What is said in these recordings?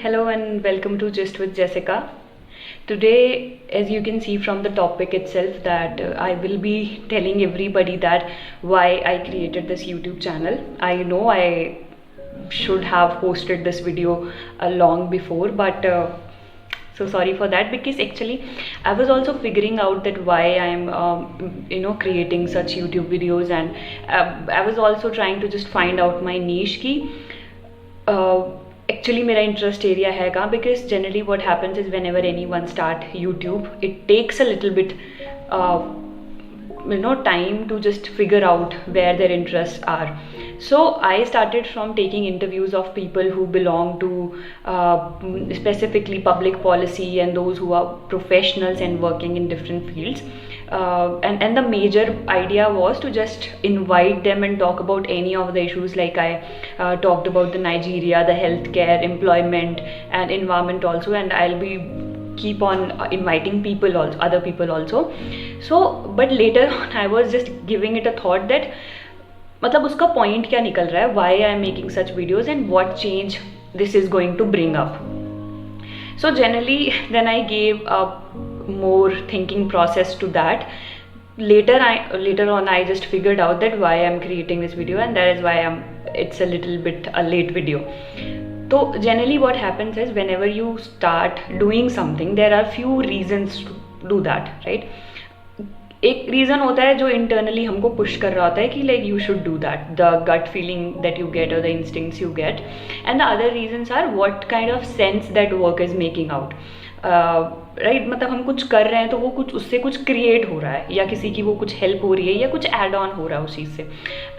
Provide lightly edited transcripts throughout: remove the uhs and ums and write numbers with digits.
Hello and welcome to Gist with Jessica. Today, as you can see from the topic itself, that I will be telling everybody that why I created this YouTube channel. I know I should have posted this video long before, but so sorry for that, because actually I was also figuring out that why I'm creating such YouTube videos, and I was also trying to just find out my niche ki actually मेरा interest area है कहाँ. Because generally what happens is whenever anyone start YouTube it takes a little bit time to just figure out where their interests are. So I started from taking interviews of people who belong to specifically public policy and those who are professionals and working in different fields. And the major idea was to just invite them and talk about any of the issues, like I talked about the Nigeria, the healthcare, employment and environment also, and I'll be keep on inviting people also, other people also. So but later on I was just giving it a thought that मतलब उसका point क्या निकल रहा है, why I am making such videos and what change this is going to bring up. So generally then I gave a more thinking process to that. Later on I just figured out that why I'm creating this video, and that is why it's a little bit a late video. So generally what happens is whenever you start doing something, there are few reasons to do that, right? एक reason होता है जो internally हमको push कर रहा होता है कि like you should do that, the gut feeling that you get और the instincts you get, and the other reasons are what kind of sense that work is making out, right? मतलब हम कुछ कर रहे हैं तो वो कुछ उससे कुछ क्रिएट हो रहा है, या किसी की वो कुछ हेल्प हो रही है, या कुछ एड ऑन हो रहा है उस चीज़ से.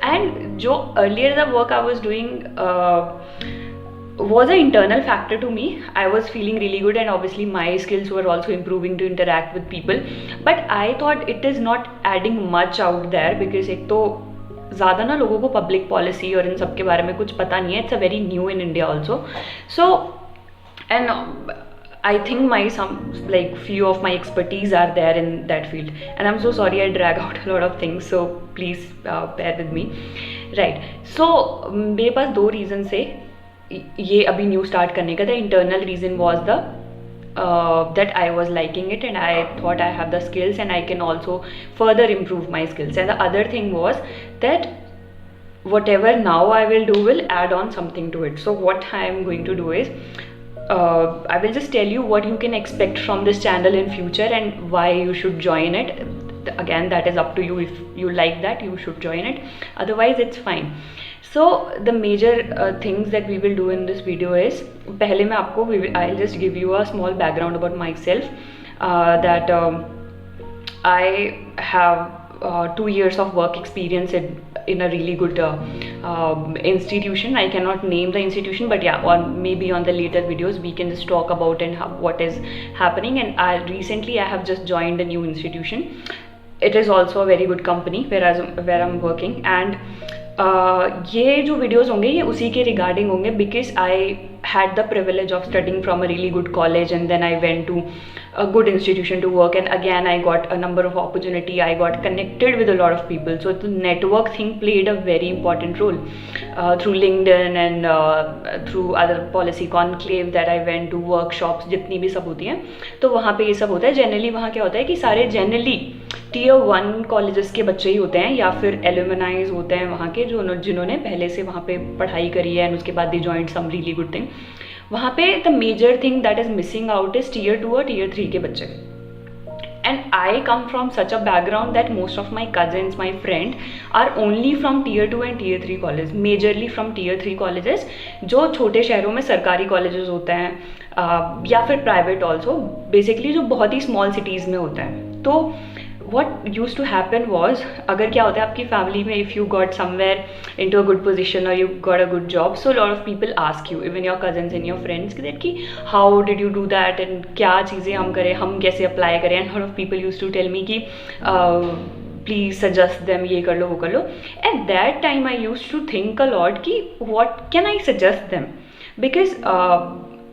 एंड जो earlier the work I was doing was an internal factor to me. I was feeling really good, and obviously my skills were also improving to interact with people, but I thought it is not adding much out there, because एक तो ज़्यादा ना लोगों को public policy और इन सब के बारे में कुछ पता नहीं है. It's a very new in India also. So and I think some like few of my expertise are there in that field, and I'm so sorry I drag out a lot of things, so please bear with me. Right, so मेरे पास दो reasons है ये अभी new start करने का. The internal reason was the that I was liking it, and I thought I have the skills and I can also further improve my skills. And the other thing was that whatever now I will do will add on something to it. So what I am going to do is I will just tell you what you can expect from this channel in future and why you should join it. Again, that is up to you. If you like that, you should join it, otherwise it's fine. So the major things that we will do in this video is, पहले मैं आपको I'll just give you a small background about myself, that I have 2 years of work experience in a really good institution. I cannot name the institution, but yeah, or maybe on the later videos we can just talk about and what is happening. And recently I have just joined a new institution. It is also a very good company where I'm working, and ये जो videos होंगे ये उसी के regarding होंगे, because I had the privilege of studying from a really good college, and then I went to a good institution to work, and again I got a number of opportunity. I got connected with a lot of people, so the network thing played a very important role through LinkedIn and through other policy conclave that I went to, workshops जितनी भी सब होती हैं, तो वहाँ पे ये सब होता है. जनरली वहाँ क्या होता है कि सारे जनरली Tier 1 कॉलेजेस के बच्चे ही होते हैं, या फिर एलुमनाइज होते हैं वहाँ के जिन्होंने पहले से वहाँ पे पढ़ाई करी है, एंड उसके बाद they joined some really good thing. वहाँ पे the major thing that is missing out is Tier 2 और Tier 3 के बच्चे. And I come from such a background that most of my cousins, my friend are only from Tier 2 and Tier 3 colleges, majorly from Tier 3 colleges, जो छोटे शहरों में सरकारी colleges होते हैं, या फिर प्राइवेट ऑल्सो, बेसिकली जो बहुत ही स्मॉल सिटीज़ में होते हैं. तो what used to happen was, अगर क्या होता है आपकी फैमिली में, if you got somewhere into a good position or you got a good job, so a lot of people ask you, even your cousins and your friends, कि how did you do that and क्या चीज़ें हम करें, हम कैसे apply करें. and a lot of people used to tell me कि please suggest them, ये कर लो वो कर लो. At that time I used to think a lot कि what can I suggest them, because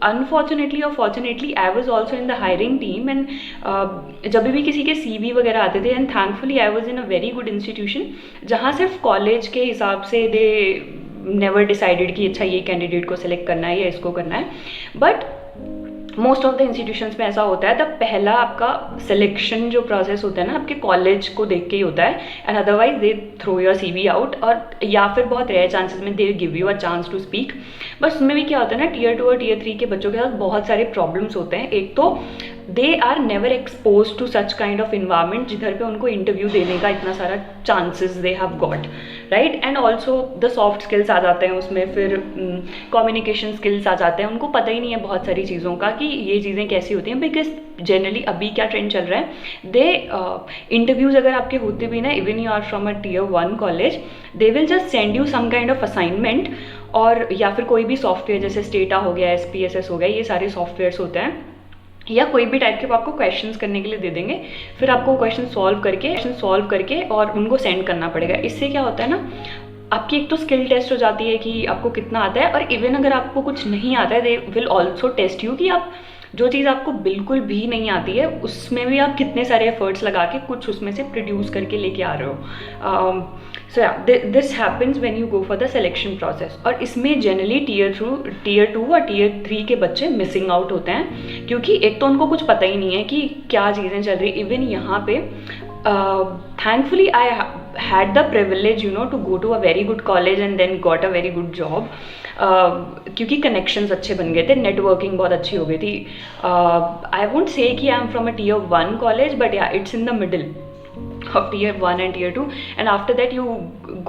unfortunately or fortunately I was also in the hiring team, and जब भी किसी के CV वगैरह आते थे, and thankfully I was in a very good institution जहाँ सिर्फ कॉलेज के हिसाब से दे नेवर डिसाइडेड कि अच्छा ये कैंडिडेट को सेलेक्ट करना है या इसको करना है, but most of the institutions में ऐसा होता है, द पहला आपका सिलेक्शन जो प्रोसेस होता है ना आपके कॉलेज को देख के ही होता है, and otherwise they throw your CV out, और या फिर बहुत रेयर चांसेस में they give you a chance to speak. But उसमें भी क्या होता है ना, Tier 2 और Tier 3 के बच्चों के साथ बहुत सारे प्रॉब्लम्स होते हैं। एक तो they are never expose to such kind of environment जिधर पे उनको इंटरव्यू देने का इतना सारा chances they have got, right, and also the soft skills आ जाते हैं उसमें, फिर कम्युनिकेशन स्किल्स आ जाते हैं, उनको पता ही नहीं है बहुत सारी चीज़ों का कि ये चीज़ें कैसी होती हैं, बिकॉज जनरली अभी क्या ट्रेंड चल रहा है, दे इंटरव्यूज़ अगर आपके होते भी ना, even you are from a Tier 1 college, they will just send you some kind of assignment, और या फिर कोई भी सॉफ्टवेयर जैसे स्टेटा हो गया, SPSS हो गया, ये सारे सॉफ्टवेयर्स होते हैं, या कोई भी टाइप के आपको क्वेश्चंस करने के लिए दे देंगे, फिर आपको क्वेश्चन सॉल्व करके और उनको सेंड करना पड़ेगा। इससे क्या होता है ना, आपकी एक तो स्किल टेस्ट हो जाती है कि आपको कितना आता है, और इवन अगर आपको कुछ नहीं आता है, they will also test you कि आप जो चीज़ आपको बिल्कुल भी नहीं आती है उसमें भी आप कितने सारे एफर्ट्स लगा के कुछ उसमें से प्रोड्यूस करके लेके आ रहे हो। So this happens when you go for the selection process, और इसमें जनरली Tier 2 और Tier 3 के बच्चे मिसिंग आउट होते हैं, क्योंकि एक तो उनको कुछ पता ही नहीं है कि क्या चीज़ें चल रही। इवन यहाँ पे thankfully I had the privilege to go to a very good college and then got a very good job, क्योंकि कनेक्शंस अच्छे बन गए थे, नेटवर्किंग बहुत अच्छी हो गई थी। आई वोंट से कि I am from a Tier 1 college, but yeah it's in the middle of Tier 1 and Tier 2, and after that you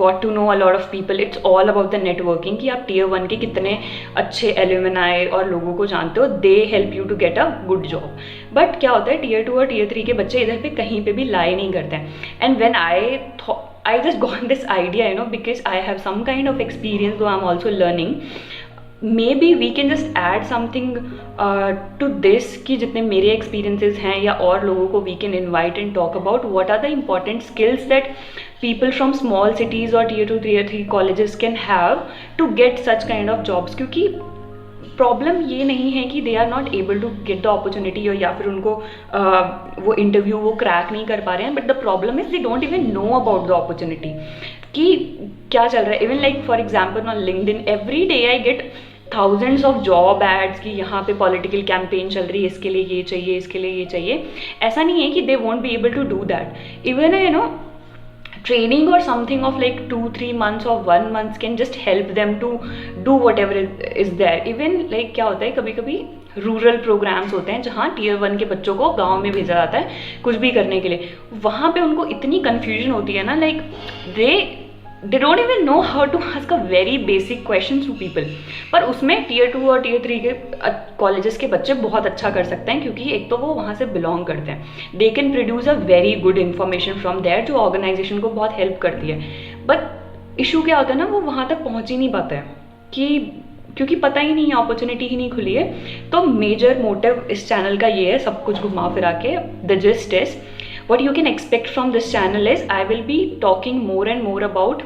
got to know a lot of people. It's all about the networking कि आप Tier 1 के कितने अच्छे alumni और लोगों को जानते हो, they help you to get a good job. But क्या होता है, Tier 2 और Tier 3 के बच्चे इधर पे कहीं पे भी lie नहीं करते हैं, and when I just got this idea, because I have some kind of experience, though I'm also learning. maybe we can just add something to this कि जितने मेरे experiences हैं या और लोगों को we can invite and talk about what are the important skills that people from small cities or Tier 2 Tier 3 colleges can have to get such kind of jobs, क्योंकि problem ये नहीं है कि they are not able to get the opportunity, या फिर उनको वो interview वो क्रैक नहीं कर पा रहे हैं, but the problem is they don't even know about the opportunity कि क्या चल रहा है। Even like for example on LinkedIn every day I get thousands of job ads कि यहाँ पे पॉलिटिकल कैंपेन चल रही है, इसके लिए ये चाहिए, इसके लिए ये चाहिए। ऐसा नहीं है कि they won't be able to do that. Even training or something of like 2-3 months or 1 month can just help them to do whatever is there. Even like क्या होता है, कभी कभी रूरल प्रोग्राम्स होते हैं जहाँ Tier 1 के बच्चों को गांव में भेजा जाता है कुछ भी करने के लिए। वहाँ पे उनको इतनी कन्फ्यूजन होती है ना, like they don't even know how to ask a very basic questions to people. पर उसमें Tier 2 और Tier 3 के कॉलेजेस के बच्चे बहुत अच्छा कर सकते हैं, क्योंकि एक तो वो वहाँ से बिलोंग करते हैं, they can produce a very good information from there, जो ऑर्गेनाइजेशन को बहुत हेल्प करती है। बट इशू क्या होता है ना, वो वहाँ तक पहुँच ही नहीं पाता है क्योंकि पता ही नहीं है, अपॉर्चुनिटी ही नहीं खुली है। तो मेजर मोटिव इस चैनल का ये है, सब कुछ घुमा फिरा के the gist is what you can expect from this channel is I will be talking more and more about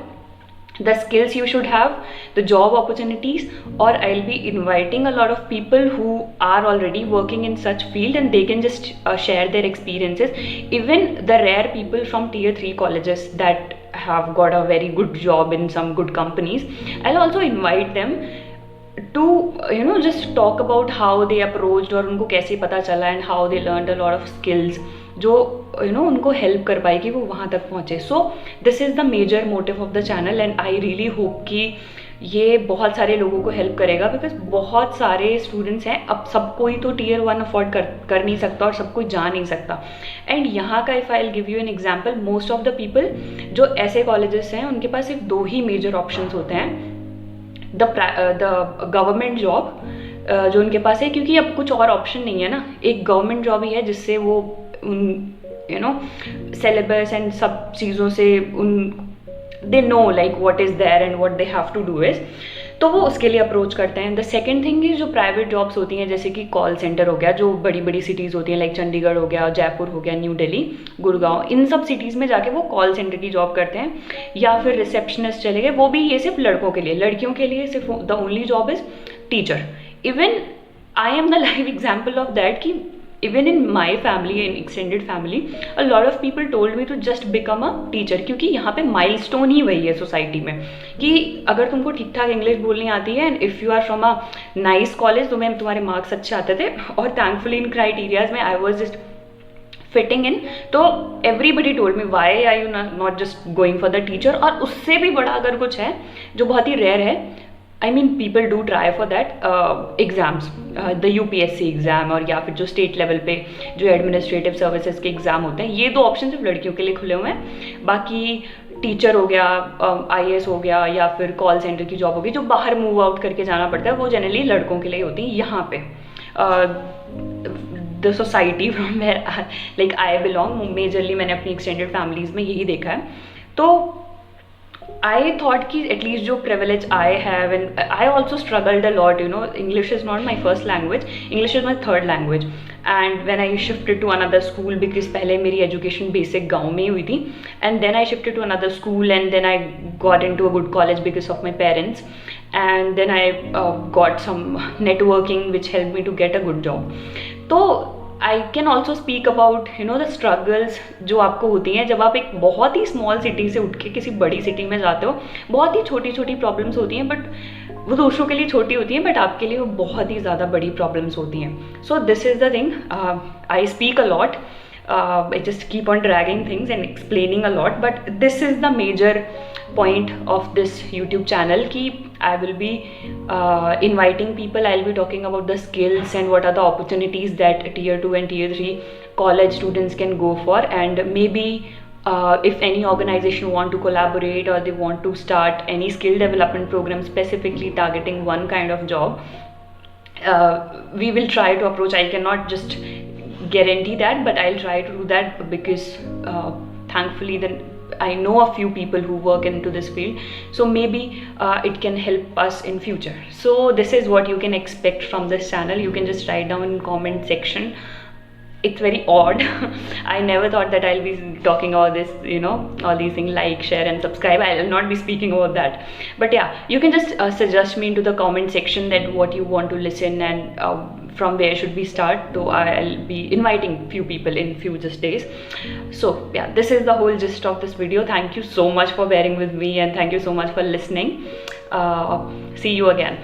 the skills you should have, the job opportunities, or I'll be inviting a lot of people who are already working in such field and they can just share their experiences. Even the rare people from Tier 3 colleges that have got a very good job in some good companies, I'll also invite them to just talk about how they approached और उनको कैसे पता चला and how they learned a lot of skills जो उनको help कर पाएगी वो वहाँ तक पहुँचे। So this is the major motive of the channel and I really hope कि ये बहुत सारे लोगों को हेल्प करेगा, बिकॉज बहुत सारे स्टूडेंट्स हैं, अब सब कोई तो Tier 1 अफोर्ड कर नहीं सकता और सब कोई जा नहीं सकता। एंड यहाँ का if I will give you an example, most of the people जो ऐसे कॉलेजेस हैं उनके पास सिर्फ 2 ही मेजर ऑप्शंस होते हैं, द गवर्नमेंट जॉब जो उनके पास है, क्योंकि अब कुछ और ऑप्शन नहीं है ना। एक गवर्नमेंट जॉब ही है जिससे वो सिलेबस एंड सब चीज़ों से they know like what is there and what they have to do is, तो वो उसके लिए अप्रोच करते हैं। द सेकेंड थिंग इज जो प्राइवेट जॉब्स होती हैं, जैसे कि कॉल सेंटर हो गया, जो बड़ी बड़ी सिटीज़ होती हैं लाइक चंडीगढ़ हो गया, जयपुर हो गया, न्यू दिल्ली, गुड़गांव, इन सब सिटीज़ में जाके वो कॉल सेंटर की जॉब करते हैं, या फिर रिसेप्शनिस्ट चले गए, वो भी ये सिर्फ लड़कों के लिए। लड़कियों के लिए सिर्फ the only job is teacher. Even I am the live example of that कि even in my family, in extended family, a lot of people told me to just become a teacher, क्योंकि यहाँ पे milestone ही वही है society में कि अगर तुमको ठीक ठाक इंग्लिश बोलनी आती है and if you are from a nice college, तुम्हारे मार्क्स अच्छे आते थे, और थैंकफुली इन क्राइटेरियाज में I was just fitting in, तो everybody told me why are you not just going for the teacher. और उससे भी बड़ा अगर कुछ है जो बहुत ही रेयर है, I mean people do try for that exams, the UPSC exam, और या फिर जो स्टेट लेवल पे जो एडमिनिस्ट्रेटिव सर्विसेज के एग्ज़ाम होते हैं, ये 2 ऑप्शन सिर्फ लड़कियों के लिए खुले हुए हैं. बाकी टीचर हो गया, IAS हो गया, या फिर कॉल सेंटर की जॉब होगी जो बाहर मूव आउट करके जाना पड़ता है, वो जनरली लड़कों के लिए होती है. यहाँ पे the society from where like I belong, majorly मैंने अपनी एक्सटेंडेड फैमिलीज़ में यही देखा है. तो I thought कि at least जो privilege I have, and I also struggled a lot, you know. English is not my first language, English is my third language. And when I shifted to another school, because पहले मेरी education basic गाँव में ही हुई थी, and then I shifted to another school, and then I got into a good college because of my parents, and then I got some networking which helped me to get a good job. तो I can also speak about you know the struggles जो आपको होती हैं जब आप एक बहुत ही small city से उठ के किसी बड़ी सिटी में जाते हो. बहुत ही छोटी छोटी प्रॉब्लम्स होती हैं, बट वो दूसरों के लिए छोटी होती हैं, बट आपके लिए वो बहुत ही ज़्यादा बड़ी प्रॉब्लम्स होती हैं. सो this is the thing, I speak a lot, I just keep on dragging things and explaining a lot, but this is the major point of this YouTube channel ki I will be inviting people. I'll be talking about the skills and what are the opportunities that tier 2 and tier 3 college students can go for, and maybe if any organization want to collaborate or they want to start any skill development program specifically targeting one kind of job, we will try to approach. I cannot just guarantee that, but I'll try to do that because thankfully then I know a few people who work into this field, so maybe it can help us in future. So this is what you can expect from this channel. You can just write down in comment section. It's very odd. I never thought that I'll be talking about this, you know, all these things, like, share and subscribe. I will not be speaking about that, but yeah, you can just suggest me into the comment section that what you want to listen, and from where should we start. So I'll be inviting few people in few just days. So yeah, this is the whole gist of this video. Thank you so much for bearing with me, and thank you so much for listening. See you again.